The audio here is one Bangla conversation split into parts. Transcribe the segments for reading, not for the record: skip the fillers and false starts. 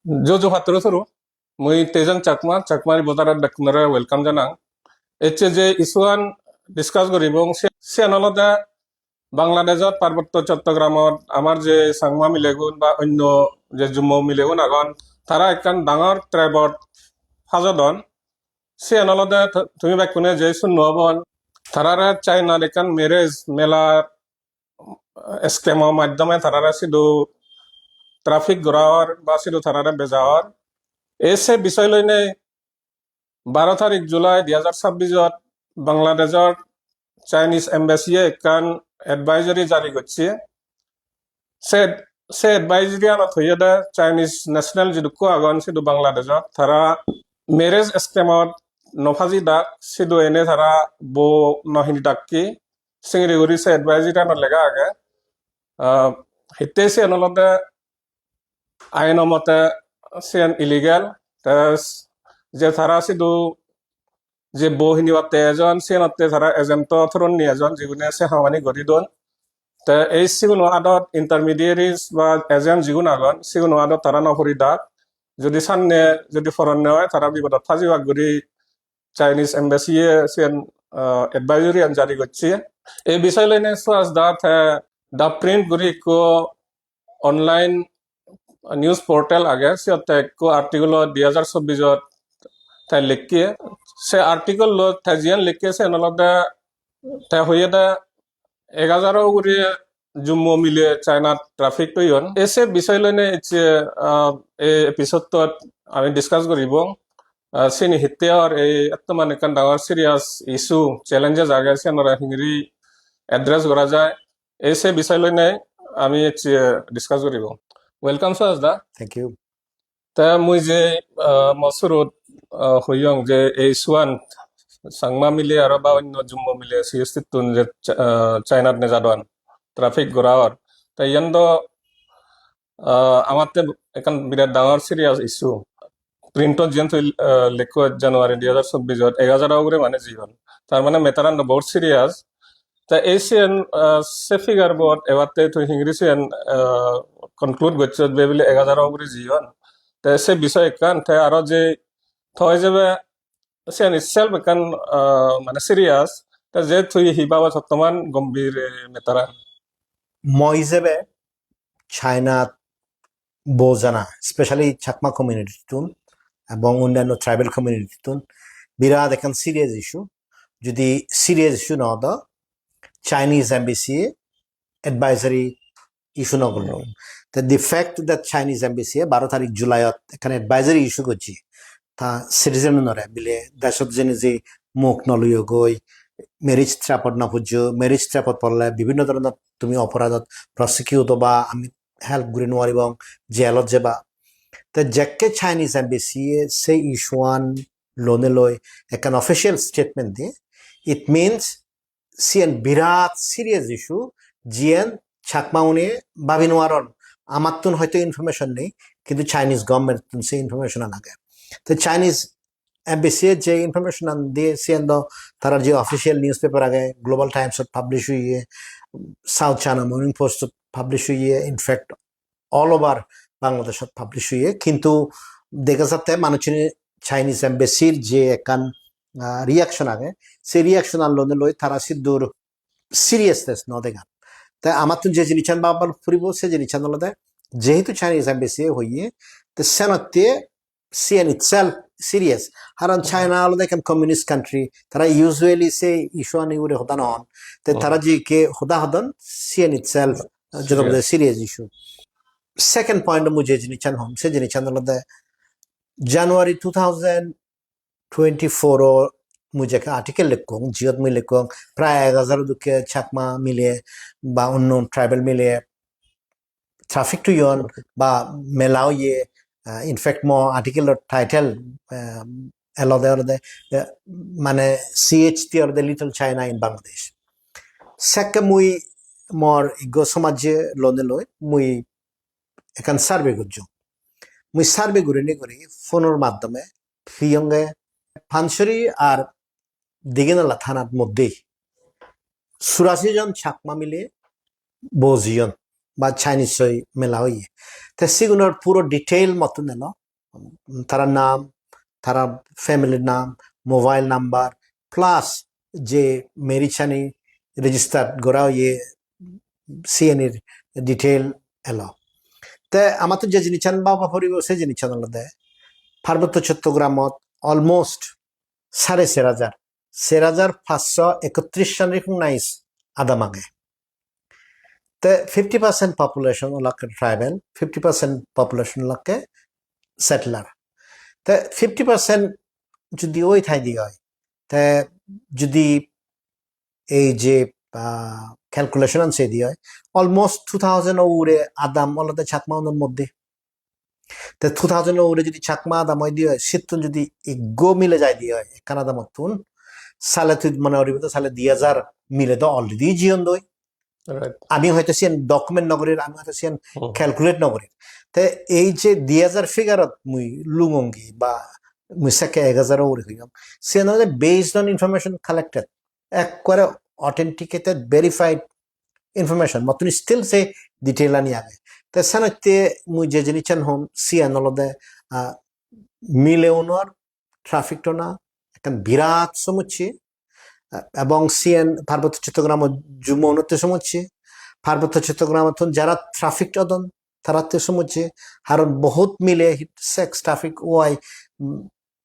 Jojo Hatro Suru, Mui Tejan Chakma, Chakmari Botara Daknara, welcome Janang. HJ Isuan discuss Goribong, Sianoloda, Bangladesot, Parbato Chottogramot, আমার যে সাংমা মিলেগুন বা অন্য যে জুম্ম মিলেগুন আগন তারা একখান ডাঙর ট্রাইবত হাজদন সে আনলদে তুমি বেকুনে যে শূন্য হবন তারারা চাইনার একখান মেরেজ মেলা স্কেমৰ মাধ্যমে তারারা শুধু ট্রাফিক ঘোরাওয়ার বা শুধু তারারা বেজাওয়ার এসে বিষয় লইনে 12 তারিখ জুলাই 2026 বাংলাদেশৰ চাইনিজ এম্বাসিয়ে একখান এডভাইজরি জারি করছে সে সে এডভাইজরি আনত হইয়া দে চাইনিজ ন্যাশনাল যিটো আগন সিধু বাংলাদেশত তারা মেরেজ স্কেমত নফাজি ডাক সিধু এনে তারা বো নহিনি ডাকি সিংরি গুৰি সে এডভাইজরি আনত লেগা আগে হিতে সে আনলতে আইন মতে সিয়ান ইলিগেল যে তারা সিধু যে বহিনী বাতে এজন সিয়ানতে তারা এজেন্ট থরণ নি এজন যিগুনে সে হামানি গড়ি দন তে এই সিগুন আদত ইন্টারমিডিয়েরিজ বা এজেন্ট যিগুন আগন সিগুন আদত তারা নফরি ডাক যদি সামনে যদি ফরন হয় তারা বিপদত ফাজিবাগ গুরি চাইনিজ এম্বাসিয়ে সিয়ান এডভাইজরি আন জারি করছে এই বিষয় লইনে সোয়াস দাত দা প্রিন্ট গুরি কো অনলাইন নিউজ পোর্টাল আগে সিয়তে কো আর্টিকেল 2024 তাই লিখিয়ে সে আর্টিকেল লো তাজিয়ান লিখিয়ে সে নলদা তাই হইয়ে দা 1000 গুরি জুম্মু মিলে চাইনা ট্রাফিক তৈন এসে বিষয় লইনে এই এপিসোডত আমি ডিসকাস করিব সিনি হিতের এই এতমান একান ডাঙর সিরিয়াস ইস্যু চ্যালেঞ্জেস আগে সিয়ানরা হিংরি এড্রেস করা যায় এসে বিষয় লইনে আমি ডিসকাস করিব ওয়েলকাম সাজ দা Thank you. তা মুই যে মসুরত হইয়ং যে এই সুয়ান সাংমা মিলে আর বা অন্য জুম্ম মিলে সিস্তিতুন যে চাইনাত নে জাদন ট্রাফিক ঘোরাওয়ার তাই ইয়ান্দ আমাতে এখান বিরাট ডাঙর সিরিয়াস ইস্যু প্রিন্টত যেন লেখো জানুয়ারি 2024 10,000 করে মানে জীবন তার মানে মেতারান বহুত সিরিয়াস তা এশিয়ান সে ফিগার বট এবারতে তুই ইংলিশিয়ান কনক্লুড করছে বেবিলে 11,000 করে জীবন তা সে বিষয় কান তা আরো যে থয় যাবে সিয়ান ইটসেলফ কান মানে সিরিয়াস তা যে তুই হিবাবা বর্তমান গম্ভীর মেতারান মই হিসেবে চাইনা বোজানা স্পেশালি চাকমা কমিউনিটিতুন এবং অন্যান্য ট্রাইবেল কমিউনিটিতুন বিরাট এখন সিরিয়াস ইস্যু যদি সিরিয়াস ইস্যু না হতো চাইনিজ এম্বাসি এডভাইজারি ইস্যু নগর তো দি ফ্যাক্ট দ্যাট চাইনিজ এম্বাসি 12 তারিখ জুলাইত এখানে এডভাইজারি ইস্যু করছি তা সিটিজেন নরে বিলে দেশত যেন যে মুখ নলইয় গই মেরিজ ট্র্যাপত না পুজো মেরিজ ট্র্যাপত পড়লে বিভিন্ন ধরনের তুমি অপরাধত প্রসিকিউট বা আমি হেল্প করে নোয়ার এবং জেলত যাবা তো যাকে চাইনিজ এম্বাসি সেই ইস্যুয়ান লোনে লয় একটা অফিসিয়াল স্টেটমেন্ট দিয়ে ইট মিনস সিএন বিরাট সিরিয়াস ইস্যু জিএন ছাকমাউনে ভাবি নোয়ারন আমার তুন হয়তো ইনফরমেশন নেই কিন্তু চাইনিজ গভর্নমেন্ট সেই ইনফরমেশন আগে তো চাইনিজ এম্বাসি যে ইনফরমেশন দিয়ে সিএন তারা যে অফিসিয়াল নিউজ পেপার আগে গ্লোবাল টাইমস পাবলিশ হইয়ে south China morning post publish হইয়ে ইনফ্যাক্ট অল ওভার বাংলাদেশত পাবলিশ হইয়ে কিন্তু দেখা যাতে মানুষের চাইনিজ এম্বাসির যে একান রিয়াকশন আগে সেই রিয়াকশন আনলোনে লই তারা সিদ্ধুর সিরিয়াসনেস ন দেখা তাই আমার তো যে জিনিস বাবার ফুরিব সে জিনিস আনলে যেহেতু চাইনিজ এম্বাসি হইয়ে তো সেনতে সিএন ইটসেলফ সিরিয়াস কারণ চায়না হলো দেখেন কমিউনিস্ট কান্ট্রি তারা ইউজুয়ালি সে ইস্যু আনি উড়ে হতান হন তো তারা যে কে হদা হদন সিএন ইটসেলফ যেটা সিরিয়াস ইস্যু সেকেন্ড পয়েন্ট মুঝে জিনিস হম সে জিনিস আনলে জানুয়ারি 2024 মুঝে একটা আর্টিকেল লিখুন জিয়ত মুই লিখুন প্রায় 11,000 দুঃখে ছাকমা মিলে বা অন্য ট্রাইবেল মিলে ট্রাফিক টু ইয়ন বা মেলাও ইয়ে ইনফ্যাক্ট মো আর্টিকেলের টাইটেল এলদে অলদে মানে CHT or the little China in Bangladesh সেকে মুই মর ইগো সমাজে লোনে লই মুই এখান সার্ভে করছো মুই সার্ভে ঘুরে নি করি ফোনের মাধ্যমে ফিয়ঙ্গে ফানসরি আর দিগেনালা থানার মধ্যেই 84 জন ছাকমা মিলে 52 জন বা চাইনিজ হই মেলা হই তে সিগুনের পুরো ডিটেইল মতো নেন তারা নাম তারা ফ্যামিলির নাম মোবাইল নাম্বার প্লাস যে মেরিচানি রেজিস্টার করা ইয়ে সিএনএর ডিটেইল এলো তে আমার তো যে জিনিস বাবা পরিব সেই জিনিস দেয় পার্বত্য চট্টগ্রামত অলমোস্ট 13,531 জন রিকগনাইজ আদামাগে তে 50% পপুলেশন ওলাকে ট্রাইবেল 50% পপুলেশন ওলাকে সেটলার তে 50% যদি ওই ঠাই দিয়ে হয় তে যদি এই যে ক্যালকুলেশন আনছে দিয়ে হয় অলমোস্ট 2000 উড়ে আদাম ওলাতে চাকমাউনের মধ্যে তে 2000 উড়ে যদি চাকমা আদাম হয় দিয়ে হয় শীতন যদি গো মিলে যায় দিয়ে হয় কানাদা মতন সালে তুই মনে করিব তো সালে 2000 মিলে তো অলরেডি জীবন দই রাইট আমি হয়তো সিয়ান ডকুমেন্ট নগরের আমি হয়তো সিয়ান হুম ক্যালকুলেট নগরের তে এই যে 2000 ফিগারত মুই লুঙ্গি বা মুই সাকে 1000 ওরে হইলাম Sean based on information collected একবারে অথেন্টিকেটেড ভেরিফাইড ইনফরমেশন মতন স্টিল সে ডিটেইল আনি আগে তে সানতে মুই যে জিনিস হম সিয়ান অলদে মিলেওনর ট্রাফিক না একটা বিরাট সমুচ্ছি এবং সিএন পার্বত্য চট্টগ্রাম যুমনতে সমুচ্ছি পার্বত্য চট্টগ্রাম যারা ট্রাফিক তদন তারাতে সমুচ্ছি আর বহুত মিলে সেক্স ট্রাফিক ওয়াই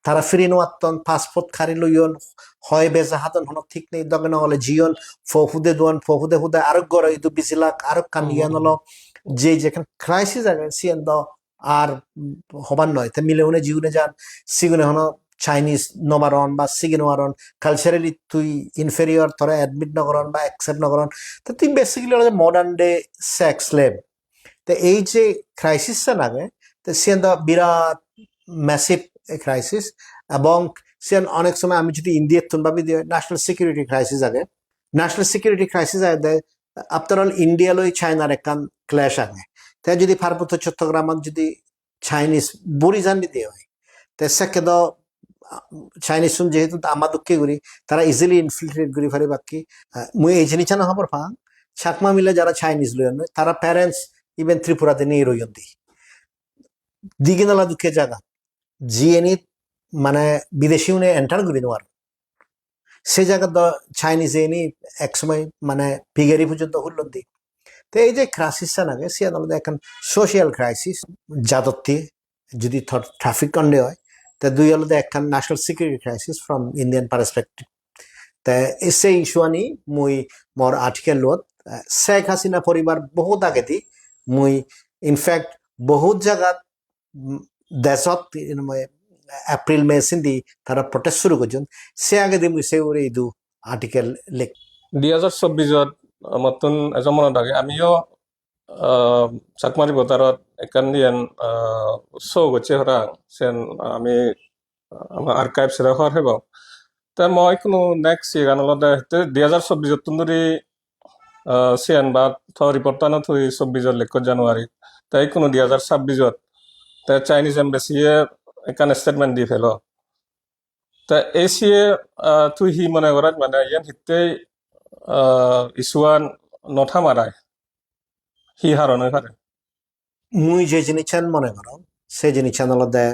তারা ফিরি নোয়াতন পাসপোর্ট খারি লইয়ন হয় বেজা হাতন হন ঠিক নেই দগে নহলে জিয়ন ফহুদে দোয়ান ফহুদে হুদে আরো গড় ইদু বিসিলাক আরো কানিয়ান হলো যে যেখানে ক্রাইসিস আগে সিএন দ আর হবার নয় তে মিলে উনি জিউনে যান সিগুনে হন চাইনিজ নবারণ বা সিগিন ওয়ারণ কালচারালি তুই ইনফেরিয়র তোরা অ্যাডমিট নগরণ বা অ্যাকসেপ্ট নগরণ তো তুই বেসিক্যালি হলো মডার্ন ডে সেক্স লেব তো এই যে ক্রাইসিসটা লাগে তো সিয়ান দা বিরাট ম্যাসিভ ক্রাইসিস এবং সিয়ান অনেক সময় আমি যদি ইন্ডিয়ার তুলনাবি দিয়ে ন্যাশনাল সিকিউরিটি ক্রাইসিস আগে ন্যাশনাল সিকিউরিটি ক্রাইসিস আগে আফটার অল ইন্ডিয়া লই চায়নার একখান ক্ল্যাশ আগে তাই যদি পার্বত্য চট্টগ্রামত যদি চাইনিজ বুড়ি জানি দিয়ে হয় তো সেকে দ চাইনিজ যেহেতু আমাদুকে করি তারা ইজিলি ইনফিল্ট্রেট করি পারে বাকি মুই এই জিনিস না খবর পাং চাকমা মিলে যারা চাইনিজ লইন তারা প্যারেন্টস ইভেন ত্রিপুরাতে নিয়ে রইন দিকে নালা দুঃখে জায়গা জিএনি মানে বিদেশি উনি এন্টার করি নেওয়ার সে জায়গা চাইনিজ এনি একসময় মানে পিগারি পর্যন্ত হুল্লন দি তো এই যে ক্রাইসিসটা নাগে সে আলাদা এখন সোশিয়াল ক্রাইসিস যাদত্তি যদি ট্রাফিক কন্ডে হয় তা দুই আলাদা একখান national security crisis from Indian perspective তা সেই ইস্যু আনি মুই মোর আর্টিকেল লোত শেখ হাসিনা পরিবার বহুত আগে দি মুই ইনফ্যাক্ট বহুত জায়গাত দেশত এপ্রিল মে সিন্ধি তারা প্রটেস্ট শুরু করছেন সে আগে দি মুই সে ওরে ইদু আর্টিকেল লেখ 2024 মতন এজন মনত থাকে আমিও চাকমারি বতাৰত একান দিয়ান শ্ব' গছে হৰাং চেন আমি আমাৰ আৰ্কাইভ চিৰাখৰ হেব তে মই কোনো নেক্সট ইগানলতে 2024 তুন্দুৰি চিয়ান বা থ ৰিপৰ্টানো থৈ 24 লেখত জানুৱাৰী তাই কোনো 2026 তে চাইনিজ এম্বেচিয়ে একান ষ্টেটমেণ্ট দি ফেল তে এচিয়ে তুই হি মনে করাত মানে ইয়ান হিতেই ইছুৱান নথামারায় হি হারণে পারে মুই যে জিনিস মনে করো সেই জিনিস আলাদা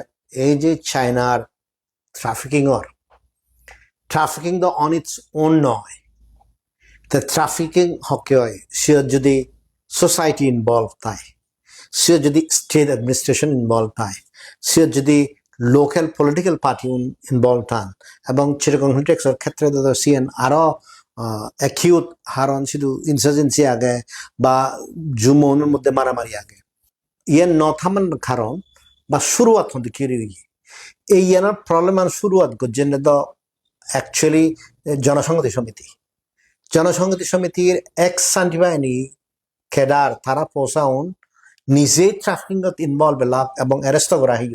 এই যে চায়নার ট্রাফিকিং তো অন ইটস ওন নয় তো ট্রাফিকিং হকে হয় সে যদি সোসাইটি ইনভলভ থাকে সে যদি স্টেট অ্যাডমিনিস্ট্রেশন ইনভলভ থাকে সে যদি লোকাল পলিটিক্যাল পার্টি ইনভলভ থান এবং চিটাগং হিলটেক্সের ক্ষেত্রে সিএন আরো অ্যাকিউট হারণ শুধু ইনসার্জেন্সি আগে বা জুমনের মধ্যে মারামারি আগে ইয়ান নথামান কারণ বা শুরুয়াত হতে কিরি এই ইয়ানোর প্রবলেম আর শুরুয়াত করছেন তো অ্যাকচুয়ালি জনসংহতি সমিতির এক্স সান্টিবাহিনী খেদার তারা পৌঁছাউন নিজেই ট্রাফিকিংত ইনভলভ লাভ এবং অ্যারেস্ট করা হইল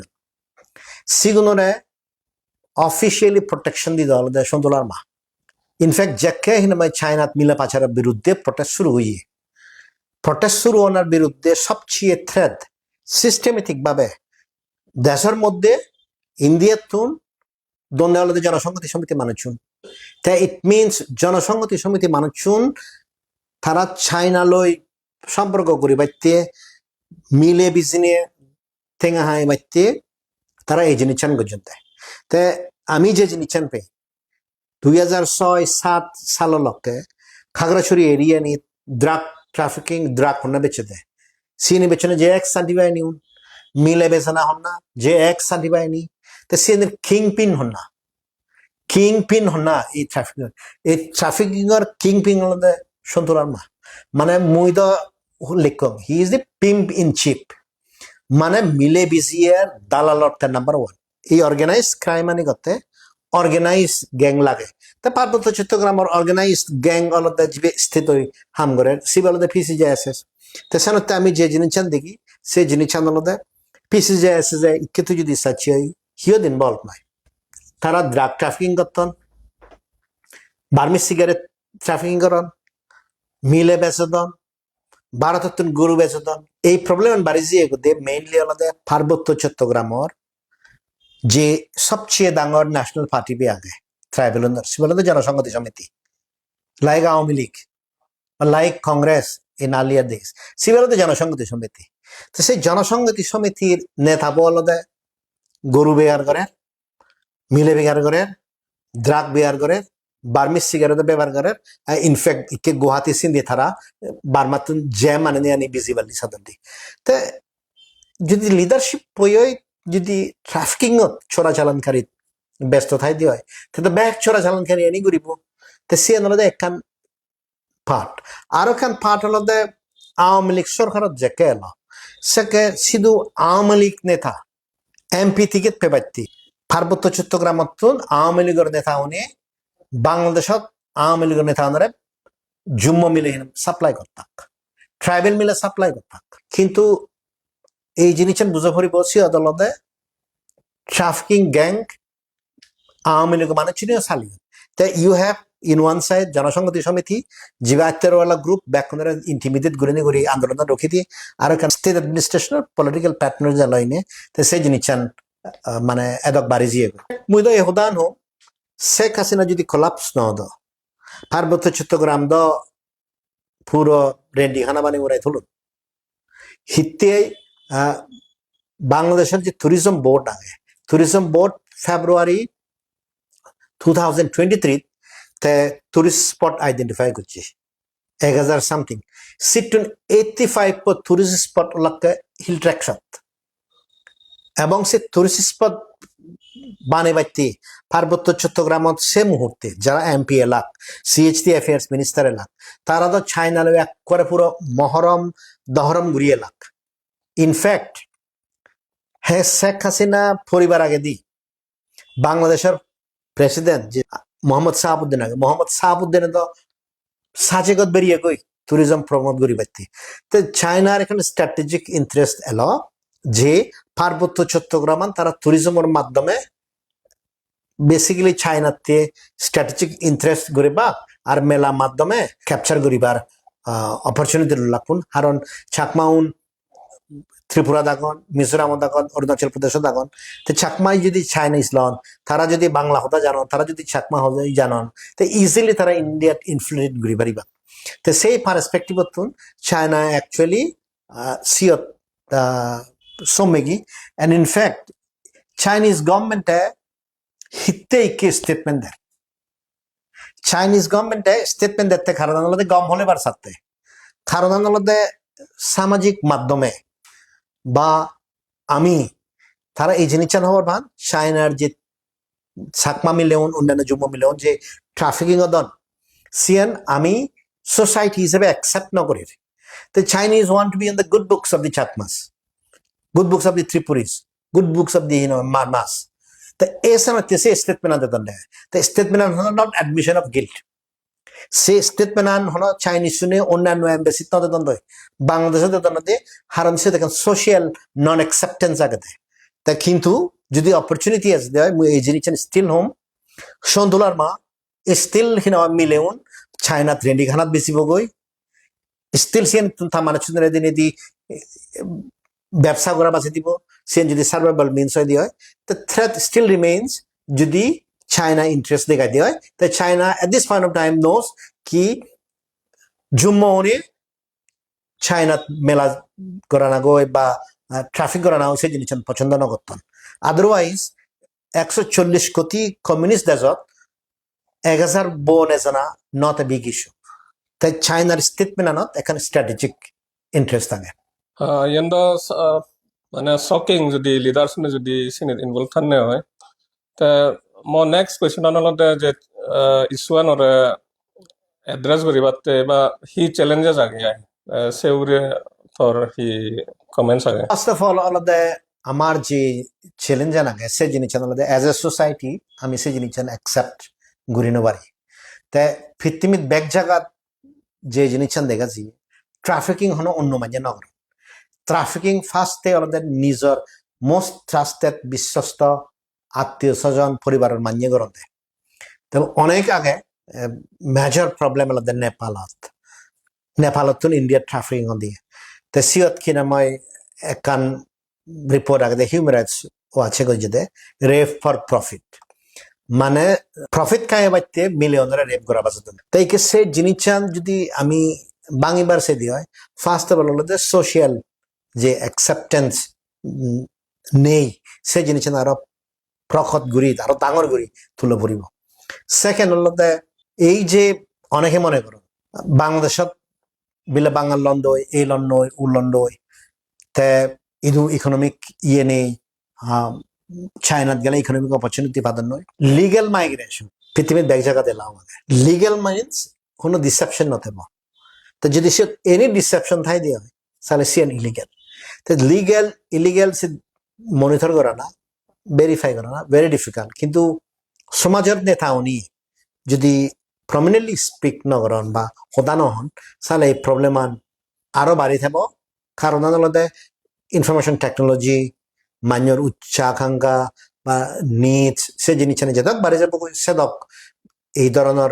সিগুনরে অফিসিয়ালি প্রোটেকশন দিয়ে দেওয়া হলো সন্দোলার মা ইনফ্যাক্ট যাকে হিনামাই চায়নাত মিলা পাচারের বিরুদ্ধে প্রটেস্ট শুরু হওয়ার বিরুদ্ধে সবচেয়ে থ্রেড সিস্টেমেটিক ভাবে দেশের মধ্যে ইন্ডিয়ার তুন দন্ডালতে জনসংহতি সমিতি মানুষুন তাই ইট মিনস জনসংহতি সমিতি মানুষুন তারা চায়না লই সম্পর্ক করি বাইতে মিলে বিজনে থেঙা হাই বাইতে তারা এই জিনিস চান গজন দেয় তে আমি যে জিনিস চান পাই 2006-7 সালকে খাগড়াছড়ি এরিয়া নি ড্রাগ ট্রাফিকিং ড্রাগ হন্না বেচে দেয় সিনি বেচনে যে এক সান্টিবাই নিউন মিলে বেচনা হন্না যে এক সান্টিবাই নি তে সিনি কিং পিন হন্না এই ট্রাফিকিং এর কিং পিন হলে সন্তুলার মা মানে মুই তো লেখক he is the pimp in chief মানে মিলে বিজিয়ার দালালর নাম্বার 1 এই অর্গানাইজ ক্রাইম আনি করতে অর্গানাইজ গ্যাং লাগে তা পার্বত্য চট্টগ্রামের অর্গানাইজ গ্যাং অলদা জিবে স্থিত হামগরের সিবালদে পিসিজেএসএস তে সানতে আমি যে জিনিস চান দেখি সেই জিনিস চান অলদে পিসিজেএসএস এ কিছু যদি সাচিয়াই হিও দিন বল নাই তারা ড্রাগ ট্রাফিকিং করতেন বার্মিজ সিগারেট ট্রাফিকিং করেন মিলে বেচেদন ভারতত্ন গরু বেচেদন এই প্রবলেম বাড়ি যে মেইনলি অলদে পার্বত্য চট্টগ্রামের যে সবচেয়ে ডাঙর ন্যাশনাল পার্টি বি আগে ট্রাইবেল সিবালদে জনসংহতি সমিতি like Awami League like Congress in আলিয়ার দেশ সিবালদে জনসংহতি সমিতি তো সেই জনসংহতি সমিতির নেতা বলদে গরু বেয়ার করে মিলে বেয়ার করে ড্রাগ বেয়ার করে বার্মিজ সিগারেট ব্যবহার করে ইনফ্যাক্ট ইকে গুয়াহাটি সিন্ধি তারা বার্মাতুন জ্যাম মানে নিয়ে ভিজিবলি সাধারণ তো যদি লিডারশিপ বই যদি ট্রাফিকিং চোরাচালানকারী ব্যস্ত থাই দিয়ে হয় তো ব্যাগ চোরাচালানকারী এনে ঘুরিব তো সে আলাদা একখান পার্ট আর একখান পার্ট আলাদা আওয়ামী লীগ সরকারত যে এলো সেকে শুধু আওয়ামী লীগ নেতা এমপি টিকিট পেপারতি পার্বত্য চট্টগ্রামত আওয়ামী লীগের নেতা উনি বাংলাদেশত আওয়ামী লীগের নেতা ওনারা জুম্ম মিলে সাপ্লাই করতাক ট্রাইবেল মিলে সাপ্লাই করতাক কিন্তু এই জিনিস বুঝে পড়ি বলছি আদালতে ট্রাফিকিং গ্যাং আওয়ামী লীগ মানে চিনিও চালিয়ে তা you have in one side জনসংহতি সমিতি জীবায়ত্তরওয়ালা গ্রুপ ব্যাকনের ইন্টিমিডিয়েট ঘুরে ঘুরে আন্দোলন রখি দিয়ে আর স্টেট অ্যাডমিনিস্ট্রেশনের পলিটিক্যাল প্যাটার্নের যা লাইনে তো সেই জিনিস মানে এদক বাড়ি দিয়ে মুই তো এহদান হোক শেখ হাসিনা যদি কলাপস ন দ পার্বত্য চট্টগ্রাম দ পুরো রেন্ডি খানা বানি উড়াই তুলুন হিতে বাংলাদেশের যে ট্যুরিজম বোর্ড আগে ট্যুরিজম বোর্ড ফেব্রুয়ারি 2023 তে টুরিস্ট স্পট আইডেন্টিফাই করছে 1000 সামথিং সিটুন 85 পর টুরিস্ট স্পট লাগে হিল ট্র্যাকশন এবং সে টুরিস্ট স্পট বানে বাইতে পার্বত্য চট্টগ্রামত সে মুহূর্তে যারা এমপি এলাক সিএইচটি অ্যাফেয়ার্স মিনিস্টার এলাক তারা তো চাইনালে এক করে পুরো মহরম দহরম ঘুরিয়ে এলাক ইনফ্যাক্ট হ্যাঁ শেখ হাসিনা পরিবার আগে দি বাংলাদেশের প্রেসিডেন্ট যে মোহাম্মদ শাহাবুদ্দিন তো সাজেগত বেরিয়ে কই ট্যুরিজম প্রমোট করি পাইতে তো চায়নার এখানে স্ট্র্যাটেজিক ইন্টারেস্ট এলো যে পার্বত্য চট্টগ্রাম তারা ট্যুরিজমের মাধ্যমে বেসিক্যালি চায়নাতে স্ট্র্যাটেজিক ইন্টারেস্ট করিবা আর মেলা মাধ্যমে ক্যাপচার করিবার অপরচুনিটি লাগুন কারণ চাকমাউন ত্রিপুরা দাগন মিজোরাম দাগন অরুণাচল প্রদেশ দাগন তো চাকমাই যদি চাইনিজ লন তারা যদি বাংলা হতা জানন তারা যদি চাকমা হতে জানন তো ইজিলি তারা ইন্ডিয়াত ইনফ্লুয়েন্ট ঘুরি পারিবা তো সেই পার্সপেক্টিভত চায়না অ্যাকচুয়ালি সিয়ত সমেগি এন্ড ইনফ্যাক্ট চাইনিজ গভর্নমেন্টে হিতে ইকে স্টেটমেন্ট দেয় চাইনিজ গভর্নমেন্টে স্টেটমেন্ট দেখতে কারণ আনলদে গম হলে বার সাথে কারণ আনলদে সামাজিক মাধ্যমে বা আমি তারা এই জিনিস হওয়ার ভান চায়নার যে চাকমা মিলেন অন্যান্য যুব মিলেন যে ট্রাফিকিং দন সিয়ান আমি সোসাইটি হিসেবে অ্যাকসেপ্ট ন করি তো Chinese want to be in the good books of the Chakmas good books of the Tripuris good books of the mass তো এই সময় সে স্টেটমেন্ট আনতে দন তো statement not admission of guilt সে স্টেটমেন্ট আন হলো চাইনিজ শুনে অন্যান্য এম্বাসি তাদের দ্বন্দ্ব বাংলাদেশের দ্বন্দ্বে হারণ সে দেখেন সোশিয়াল নন অ্যাকসেপ্টেন্স আগে দেয় তা কিন্তু যদি অপরচুনিটি আছে দেয় এই জিনিস স্টিল হোম সন্দুলার মা স্টিল হিনা মিলেউন চায়না ট্রেন্ডি খানাত বেশি বগৈ স্টিল সিয়ান মানে চুন্দরে দিনে দি ব্যবসা করা বাঁচে দিব সিয়ান যদি সার্ভাইভাল মিনস হয় দিয়ে হয় তো থ্রেট স্টিল রিমেইনস যদি চায়না ইন্টারেস্ট দেখাই দিয়ে হয় তো China at this point of time knows কি জুম্মনে চাইনাত মেলা করা না গই বা ট্রাফিক করা না সে জিনিস পছন্দ নকরতন আদারওয়াইজ 140 কোটি কমিউনিস্ট দেশত 1000 বন এজনা নট এ বিগ ইস্যু তাই চাইনার স্টেটমেন্ট এখানে স্ট্র্যাটেজিক ইন্টারেস্ট থাকে ইয়ান্দ মানে শকিং যদি লিডার্স যদি সিনিত ইনভলভ থাকনে হয় তে মো নেক্সট কুৱেশ্যন আনলতে যে ইছুৱান ওৰে এড্ৰেছ কৰিবাতে বা হি চ্যালেঞ্জেস আগে সেউরে থর হি কমেন্টস আগে ফার্স্ট অফ অল আলাদা আমার যে চ্যালেঞ্জ নাগে সে জিনিস আলাদা এজ এ সোসাইটি আমি সে জিনিস অ্যাকসেপ্ট করি না পারি তে ফিত্তিমিত ব্যাক জায়গাত যে জিনিস দেখাছি ট্রাফিকিং হনো অন্য মাঝে নগর ট্রাফিকিং ফার্স্টে আলাদা নিজের মোস্ট ট্রাস্টেড বিশ্বস্ত আত্মীয় স্বজন পরিবারের মান্য করতে তবে অনেক আগে মেজর প্রবলেম আলাদা নেপালত ইন্ডিয়ার ট্রাফিকিং দিয়ে তে সিয়ত কিনা মই একান রিপোর্ট আগে হিউম্যান রাইটস আছে গই যে রেপ ফর প্রফিট মানে প্রফিট খায় বাইতে মিলিয়নরা রেপ করা বাজে তাই কে সে জিনিস যদি আমি বাঙিবার সে দিয়ে হয় ফার্স্ট অফ অল হলো যে সোশিয়াল যে অ্যাকসেপ্টেন্স নেই সে জিনিস আরো প্রখত গুড়ি আরো ডাঙর গুড়ি তুলে পড়িব সেকেন্ড হলো যে এই যে অনেকে মনে করো বাংলাদেশত বিলে বাঙাল লন্ড এই লন্ড ও লন্ড তে ইদু ইকোনমিক ইয়ে নেই চাইনাত গেলে ইকোনমিক অপরচুনিটি পাবেন নয় লিগেল মাইগ্রেশন পৃথিবীর ব্যাগ জায়গা দিলাম আমাদের লিগেল মাইন্স কোনো ডিসেপশন নথেব তো যদি সে এনি ডিসেপশন থাই দিয়ে হয় তাহলে সে ইলিগেল তো লিগেল ইলিগেল সে মনিটর করা না ভেরিফাই করা না ভেরি ডিফিকাল্ট কিন্তু সমাজের নেতা উনি যদি প্রমিনেন্টলি স্পিক নগরন বা হদানো হন তাহলে এই প্রবলেম আরো বাড়ি থাকব কারণ আদালতে ইনফরমেশন টেকনোলজি মান্যর উচ্চাকাঙ্ক্ষা বা নিচ সে জিনিস যেদক বাড়ি যাব সেদক এই ধরনের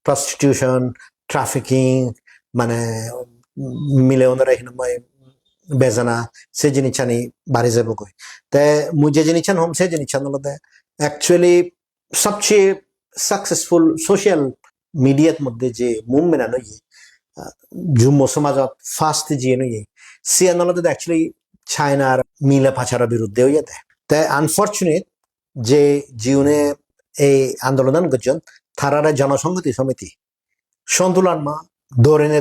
প্রস্টিটিউশন ট্রাফিকিং মানে মিলে ওনারা এখানে বেজানা সে জিনিস আনি বাড়ি যাব কই তে মুই যে জিনিস হোম সে জিনিস আনলতে অ্যাকচুয়ালি সবচেয়ে সাকসেসফুল সোশ্যাল মিডিয়ার মধ্যে যে মুভমেন্ট আনো যুম্ম সমাজত ফার্স্ট যে নয় সে আনলতে অ্যাকচুয়ালি চায়নার মিলে পাচারের বিরুদ্ধে হয়ে যায় তাই আনফর্চুনেট যে জীবনে এই আন্দোলন করছেন তারারা জনসংহতি সমিতি সন্তুলন মা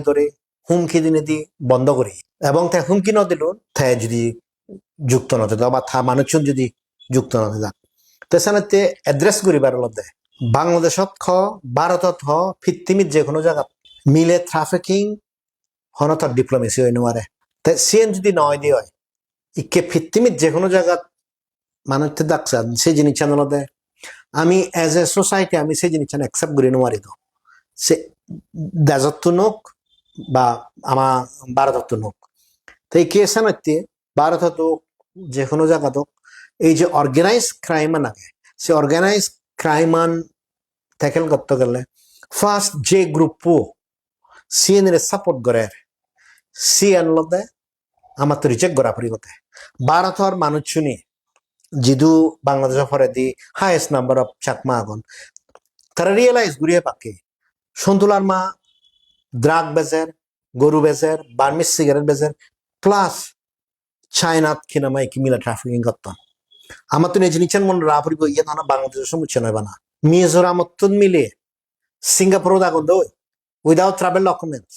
ধরে হুমকি দিনে দি বন্ধ করি এবং তাই হুমকি ন দিল তাই যদি যুক্ত নতে বা থা মানুষজন যদি যুক্ত নতে যান তেসানাতে এড্রেস করিবার মধ্যে বাংলাদেশত ভারতত ফিত্তিমিত যে কোনো জায়গা মিলে ট্রাফিকিং হনতার ডিপ্লোমেসি হয়ে নোয়ারে তাই সিএন যদি নয় দিয়ে হয় ইকে ফিত্তিমিত যে কোনো জায়গা মানুষকে ডাকছেন সেই জিনিস আনলতে আমি এজ এ সোসাইটি আমি সেই জিনিস অ্যাকসেপ্ট করি নোয়ারি তো সে দেশত্ব নোক বা আমার ভারতত্ব নোক তো এই কেস আনতে ভারতত যে কোনো জায়গাত এই যে অর্গানাইজ ক্রাইমান আগে সে অর্গানাইজ ক্রাইমান ট্যাকেল করতে গেলে ফার্স্ট যে গ্রুপও সিএন এর সাপোর্ট করে সিএন লতে আমার তো রিজেক্ট করা পরিবর্তে ভারতর মানুষ শুনি জিদু বাংলাদেশের পরে the highest number of Chakma আগুন তারা রিয়েলাইজ ঘুরিয়ে পাকে সন্তুলার মা ড্রাগ বেজের গরু বেজের বার্মিস সিগারেট বেজের প্লাস চায়নাত কিনামাই কি মিলা ট্রাফিকিং করতাম আমার তো নিজে নিচ্ছেন মনে রা পরিব ইয়ে না বাংলাদেশের সমুচ্চ নয় বানা মিজোরামত মিলে সিঙ্গাপুরও দাগুন দই উইদাউট ট্রাভেল ডকুমেন্টস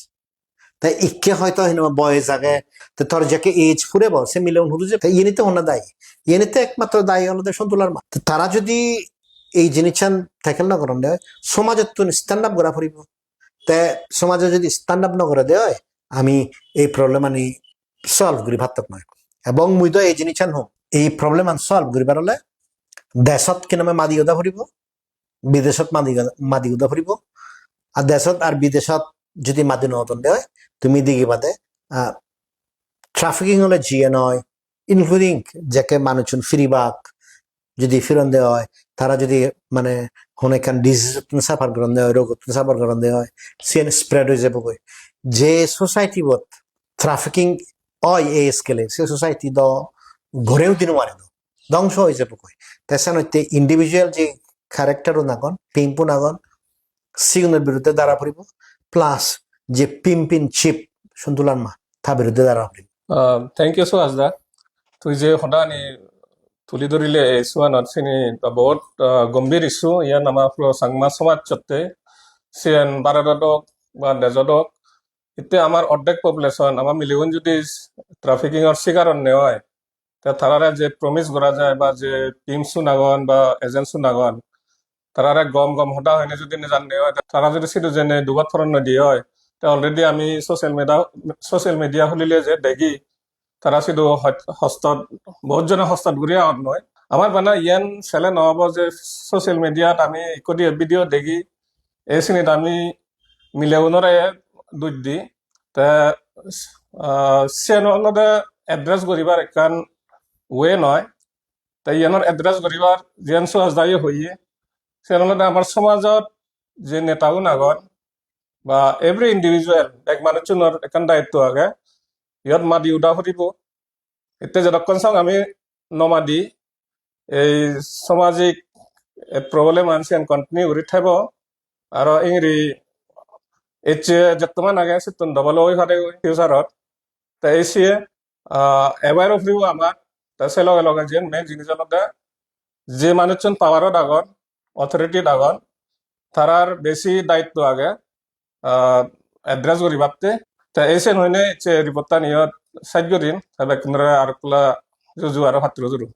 তাই ইকে হয়তো বয়স আগে তো তোর যাকে এজ ফুরে বসে মিলে হুদু যে ইয়েনিতে হনা দায়ী ইয়েনিতে একমাত্র দায়ী হলো সন্তুলার মা তারা যদি এই জিনিস ট্যাকেল না করেন দেয় সমাজের তো স্ট্যান্ড আপ করা ফুরিব তে সমাজে যদি স্ট্যান্ড আপ না করে দেয় আমি এই প্রবলেম আনি সলভ করি ভাবতক নয় এবং মুই তো এই জিনিস হোক এই প্রবলেম আন সলভ করিবার হলে দেশত কিনামে মাদিকতা ফুরিব বিদেশত মাদিকতা ফুরিব আর দেশত আর বিদেশত যদি মাদি নতন দেয় তুমি দিকে বাদে ট্রাফিকিং হলে জিয়ে নয় ইনক্লুডিং যাকে মানুষজন ফিরিবাক যদি ফিরন দেওয়া হয় তারা যদি মানে অনেক ডিজিজ সাফার করেন দেওয়া হয় রোগ সাফার করেন দেওয়া হয় সিএন স্প্রেড হয়ে যাবে যে সোসাইটি বোধ ট্রাফিকিং হয় এই স্কেলে সে সোসাইটি দ ঘরেও দিন মারে ধ্বংস হয়ে যাবে তেসান হইতে ইন্ডিভিজুয়াল যে ক্যারেক্টারও নাগন পিম্পু নাগন সিগুনের বিরুদ্ধে দাঁড়া পড়িব প্লাস যে পিম্পিন chip suntulan ma ta biruddhe darabri Thank you so Asda. তুই যে সদানি তুলি ধরিলে এই ইস্যুয়ানত চিনি বহুত গম্ভীর ইস্যু ইয়ান আমার পুরো সাংমা সমাজ চত্তে সিয়ান বারাদক বা দেজদক এতে আমার অর্ধেক পপুলেশন আমার মিলিয়ন যদি ট্রাফিকিং এর শিকার নেওয়া হয় তা তারা যে প্রমিস করা যায় বা যে টিম সুনাগন বা এজেন্ট সুনাগন তারা গম গম হতা হয়নি যদি নিজান নেওয়া হয় তারা যদি সিধু যেনে দুবার ফরন দিয়ে হয় তা অলরেডি আমি সোশ্যাল মিডিয়া খুলিলে যে দেখি তারা শুধু হস্তত বহুত জনের হস্তত ঘুরিয়া নয় আমার মানে ইয়ান ছেলে নহব যে সোশ্যাল মিডিয়াত আমি ইকদি ভিডিও দেখি এই শ্রেণীত আমি মিলেউনরে দুধ দি তা সিয়ানতে এড্রেস করিবার একখান ওয়ে নয় তাই ইয়ানোর এড্রেস করিবার যেন সহজদায়ী হইয়ে সিয়ানতে আমার সমাজত যে নেতাও নাগন বা এভরি ইন্ডিভিজুয়াল এক মানুষজনের একখান দায়িত্ব আগে ইয়ত মাদি উদা ফুরিব এতে যতক্ষণ চাওঁ আমি নমাদি এই সামাজিক প্রবলেম আনসিয়ান কন্টিনিউ করে থাকব আর ইংরি এচে যতমান আগে সিতন ডবল ওই ফাটে ফিউচারত তা এসিয়ে এবারও ফুরিব আমার তা সে লগে লগে যে মেন জিনিসের মধ্যে যে মানুষজন পাওয়ারও ডাগন অথরিটি ডাগন তারার বেশি দায়িত্ব আগে এড্রেস করি ভাবতে তা এসে নইনে রিপোর্টটা নিয়ত সাহায্য দিন তবে আর জুজু আরো হাত জুরু